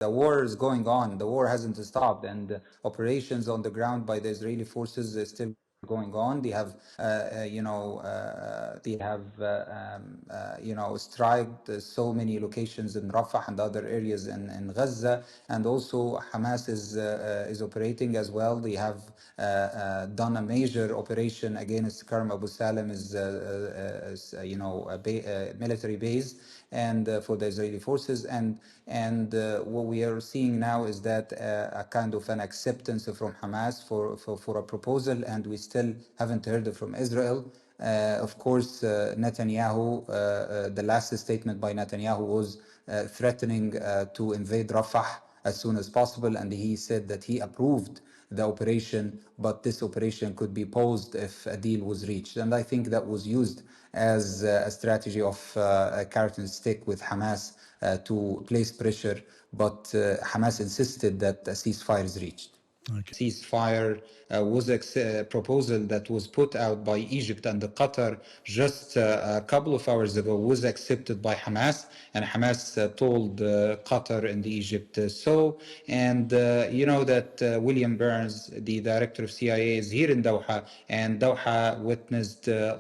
The war is going on. The war hasn't stopped, and operations on the ground by the Israeli forces is still going on. They have, striked so many locations in Rafah and other areas in Gaza, and also Hamas is operating as well. They have done a major operation against Karm Abu Salem's military base, and for the Israeli forces, and what we are seeing now is that a kind of an acceptance from Hamas for a proposal, and we still haven't heard from Israel. Of course, Netanyahu, the last statement by Netanyahu was threatening to invade Rafah as soon as possible, and he said that he approved the operation, but this operation could be paused if a deal was reached. And I think that was used as a strategy of a carrot and stick with Hamas to place pressure, but Hamas insisted that a ceasefire is reached. Okay. Ceasefire was a proposal that was put out by Egypt and Qatar just a couple of hours ago, was accepted by Hamas, and Hamas told Qatar and Egypt so. And you know that William Burns, the director of CIA, is here in Doha, and Doha witnessed a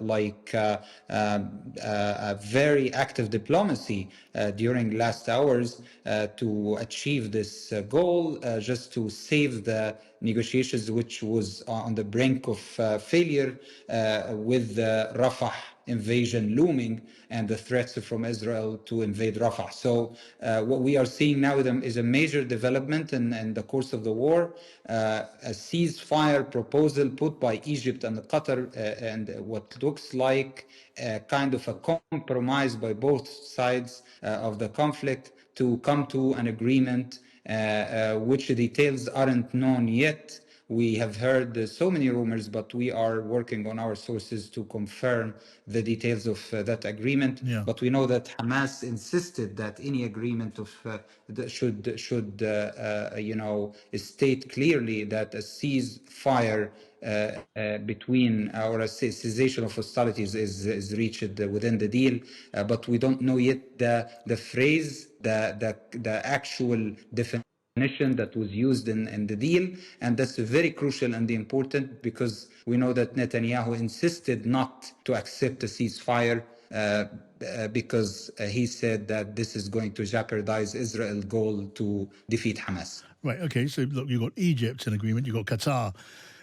very active diplomacy during last hours to achieve this goal, just to save the negotiations, which was on the brink of failure, with the Rafah invasion looming and the threats from Israel to invade Rafah. So what we are seeing now is a major development in the course of the war, a ceasefire proposal put by Egypt and Qatar, and what looks like kind of a compromise by both sides of the conflict to come to an agreement, which details aren't known yet. We have heard so many rumors, but we are working on our sources to confirm the details of that agreement. Yeah. But we know that Hamas insisted that any agreement should state clearly that a ceasefire between, or a cessation of hostilities is reached within the deal, but we don't know yet the phrase, the actual definition that was used in the deal, and that's very crucial and important, because we know that Netanyahu insisted not to accept a ceasefire because he said that this is going to jeopardize Israel's goal to defeat Hamas. Right. Okay. So look, you've got Egypt in agreement. You've got Qatar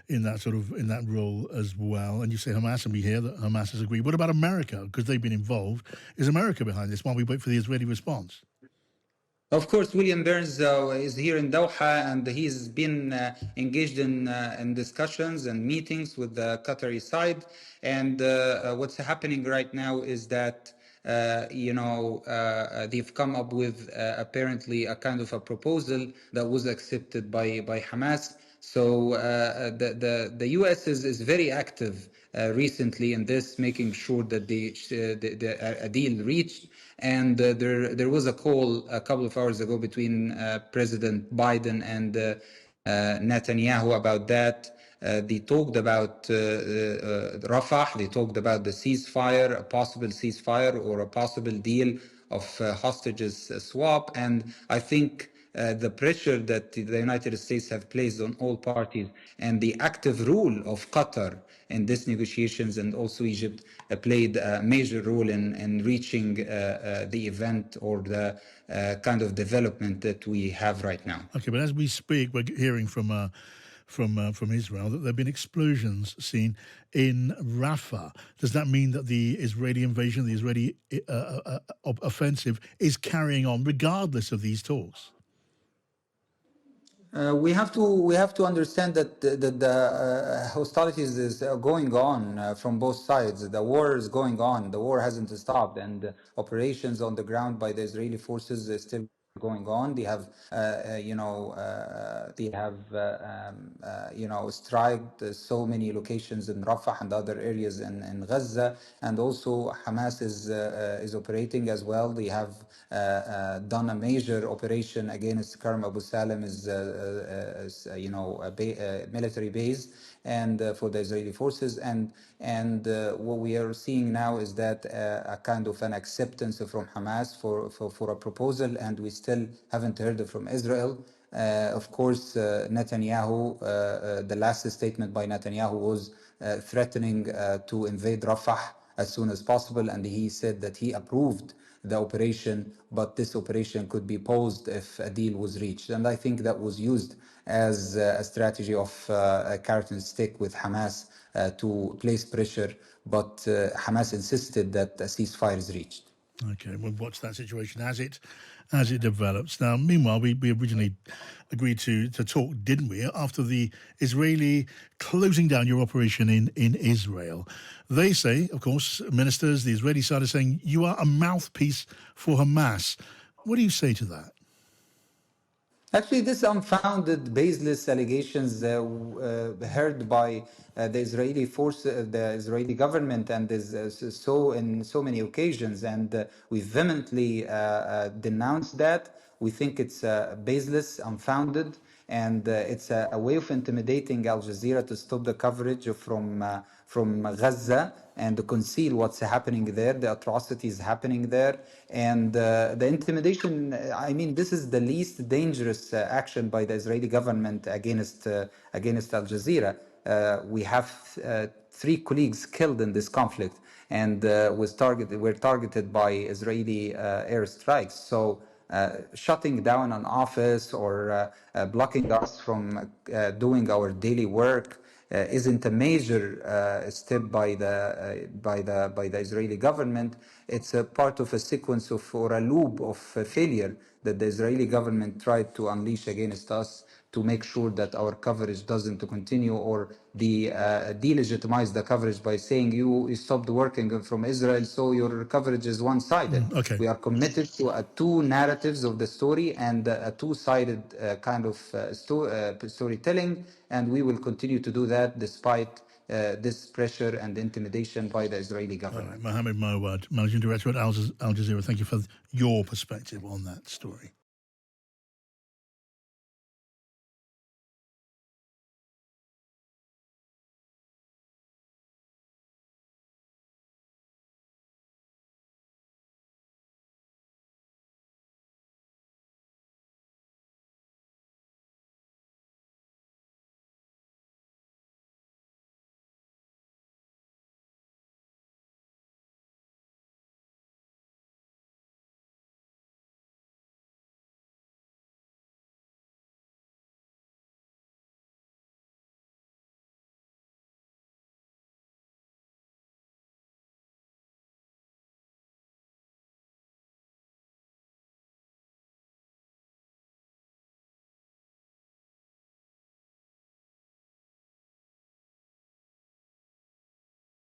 in that role as well. And you say Hamas, and we hear that Hamas has agreed. What about America? Because they've been involved. Is America behind this while we wait for the Israeli response? Of course, William Burns is here in Doha, and he's been engaged in discussions and meetings with the Qatari side. And what's happening right now is that they've come up with apparently a kind of a proposal that was accepted by Hamas. So the U.S. is very active recently in this, making sure that a deal reached. And there was a call a couple of hours ago between President Biden and Netanyahu about that. They talked about Rafah. They talked about the ceasefire, a possible ceasefire or a possible deal of hostages swap. And I think the pressure that the United States have placed on all parties, and the active role of Qatar in these negotiations, and also Egypt, played a major role in reaching the event or the kind of development that we have right now. Okay, but as we speak, we're hearing from Israel that there have been explosions seen in Rafah. Does that mean that the Israeli invasion, the Israeli offensive, is carrying on regardless of these talks? We have to understand that the hostilities is going on from both sides. The war is going on. The war hasn't stopped, and operations on the ground by the Israeli forces is still going on. They have, striked so many locations in Rafah and other areas in Gaza, and also Hamas is operating as well. They have done a major operation against Karm Abu Salem's military base, and for the Israeli forces, and what we are seeing now is that a kind of an acceptance from Hamas for a proposal, and we still still haven't heard from Israel. Of course, Netanyahu, the last statement by Netanyahu was threatening to invade Rafah as soon as possible, and he said that he approved the operation, but this operation could be paused if a deal was reached. And I think that was used as a strategy of a carrot and stick with Hamas to place pressure, but Hamas insisted that a ceasefire is reached. Okay, we'll watch that situation as it develops. Now, meanwhile, we originally agreed to talk, didn't we? After the Israeli closing down your operation in Israel, they say, of course, ministers, the Israeli side are saying you are a mouthpiece for Hamas. What do you say to that? Actually, this unfounded, baseless allegations heard by the Israeli force, the Israeli government, and is so in so many occasions, and we vehemently denounce that. We think it's baseless, unfounded, and it's a way of intimidating Al Jazeera to stop the coverage from Gaza and to conceal what's happening there, the atrocities happening there, and the intimidation. I mean, this is the least dangerous action by the Israeli government against Al Jazeera. We have 3 colleagues killed in this conflict, and were targeted by Israeli airstrikes. So shutting down an office or blocking us from doing our daily work isn't a major step by the Israeli government. It's a part of a sequence of or a loop of failure that the Israeli government tried to unleash against us to make sure that our coverage doesn't continue, or delegitimize the coverage by saying you stopped working from Israel, so your coverage is one-sided. Okay. We are committed to 2 narratives of the story and a 2-sided kind of storytelling, and we will continue to do that despite this pressure and intimidation by the Israeli government. All right, Mohamed Moawad, Managing Director at Al Jazeera, thank you for your perspective on that story.